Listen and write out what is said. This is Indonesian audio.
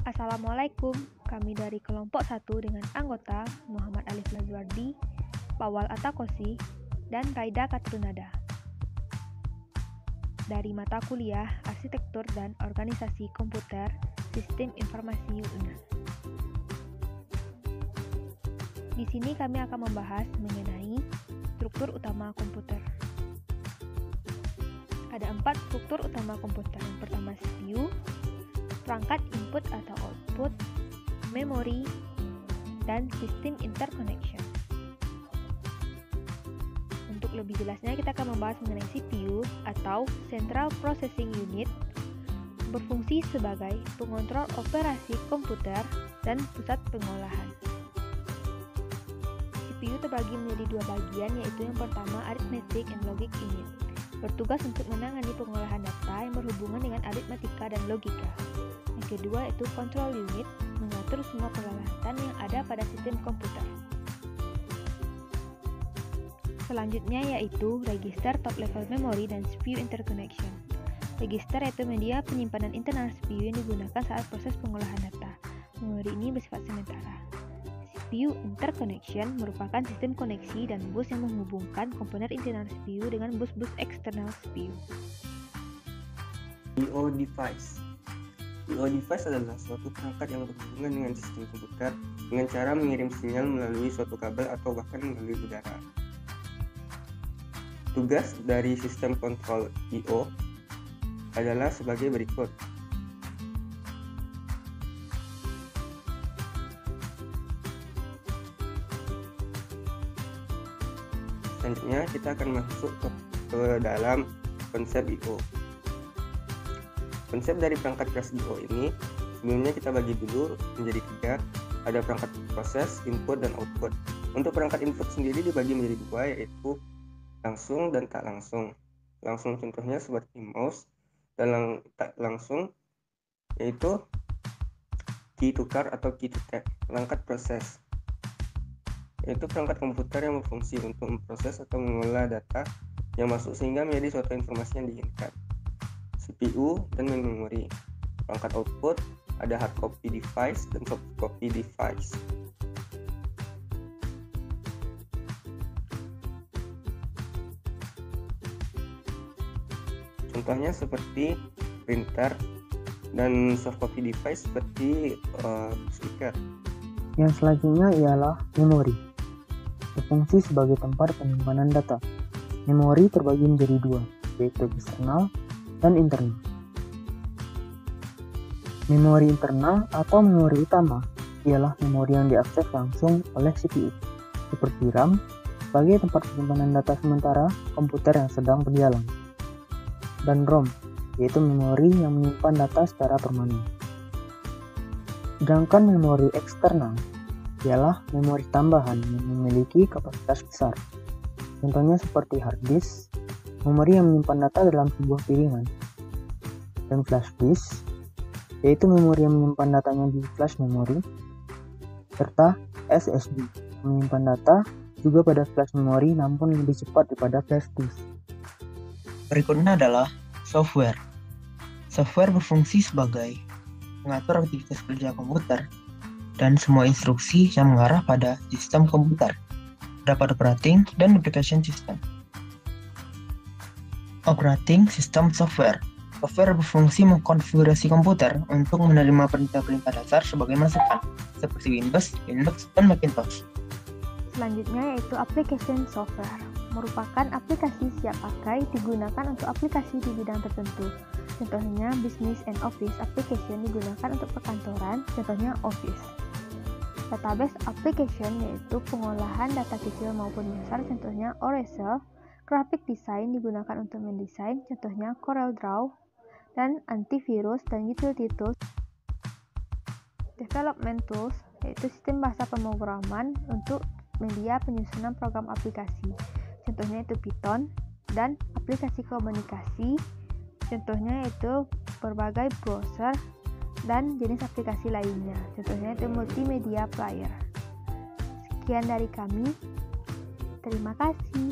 Assalamualaikum, kami dari kelompok 1 dengan anggota Muhammad Alif Lazwardi, Pawal Atakosi, dan Raida Katrunada. Dari mata kuliah Arsitektur dan Organisasi Komputer Sistem Informasi UNAS. Di sini kami akan membahas mengenai struktur utama komputer. Ada 4 struktur utama komputer. Yang pertama CPU, perangkat input atau output, memori, dan sistem interconnection. Untuk lebih jelasnya kita akan membahas mengenai CPU atau Central Processing Unit, berfungsi sebagai pengontrol operasi komputer dan pusat pengolahan. CPU terbagi menjadi 2 bagian, yaitu yang pertama Arithmetic and Logic Unit, bertugas untuk menangani pengolahan data yang berhubungan dengan aritmatika dan logika. Yang kedua yaitu Control Unit, mengatur semua peralatan yang ada pada sistem komputer. Selanjutnya yaitu Register, Top Level Memory, dan CPU Interconnection. Register yaitu media penyimpanan internal CPU yang digunakan saat proses pengolahan data. Memori ini bersifat sementara. CPU Interconnection merupakan sistem koneksi dan bus yang menghubungkan komponen internal CPU dengan bus-bus eksternal CPU. I/O device. I/O device adalah suatu perangkat yang berhubungan dengan sistem komputer dengan cara mengirim sinyal melalui suatu kabel atau bahkan melalui udara. Tugas dari sistem kontrol I/O adalah sebagai berikut. Selanjutnya kita akan masuk ke dalam konsep I/O. Konsep dari perangkat keras I/O ini sebelumnya kita bagi dulu menjadi 3. Ada perangkat proses, input, dan output. Untuk perangkat input sendiri dibagi menjadi 2, yaitu langsung dan tak langsung. Langsung contohnya seperti mouse, dan tak langsung yaitu key to card atau key to tag. Perangkat proses yaitu perangkat komputer yang berfungsi untuk memproses atau mengolah data yang masuk sehingga menjadi suatu informasi yang diinginkan. CPU dan memori. Perangkat output ada hard copy device dan soft copy device. Contohnya seperti printer dan soft copy device seperti speaker. Yang selanjutnya ialah memori. Berfungsi sebagai tempat penyimpanan data. Memori terbagi menjadi 2, yaitu eksternal dan internal. Memori internal atau memori utama ialah memori yang diakses langsung oleh CPU, seperti RAM, sebagai tempat penyimpanan data sementara komputer yang sedang berjalan. Dan ROM, yaitu memori yang menyimpan data secara permanen. Sedangkan memori eksternal ialah memori tambahan yang memiliki kapasitas besar. Contohnya seperti hard disk, memori yang menyimpan data dalam sebuah piringan, dan flash disk, yaitu memori yang menyimpan datanya di flash memory, serta SSD, yang menyimpan data juga pada flash memory namun lebih cepat daripada flash disk. Berikutnya adalah software. Software berfungsi sebagai mengatur aktivitas kerja komputer dan semua instruksi yang mengarah pada sistem komputer, dapat operating dan application system. Operating System Software. Software berfungsi mengkonfigurasi komputer untuk menerima perintah-perintah dasar sebagai masukan, seperti Windows, Linux, dan Macintosh. Selanjutnya yaitu Application Software, merupakan aplikasi siap pakai digunakan untuk aplikasi di bidang tertentu. Contohnya Business and Office Application digunakan untuk perkantoran, contohnya Office. Database Application yaitu pengolahan data kecil maupun besar, contohnya Oracle. Graphic Design digunakan untuk mendesain, contohnya CorelDRAW. Dan antivirus dan utility tools. Development Tools yaitu sistem bahasa pemrograman untuk media penyusunan program aplikasi, contohnya itu Python. Dan aplikasi komunikasi, contohnya itu berbagai browser dan jenis aplikasi lainnya, contohnya itu multimedia player. Sekian dari kami, terima kasih.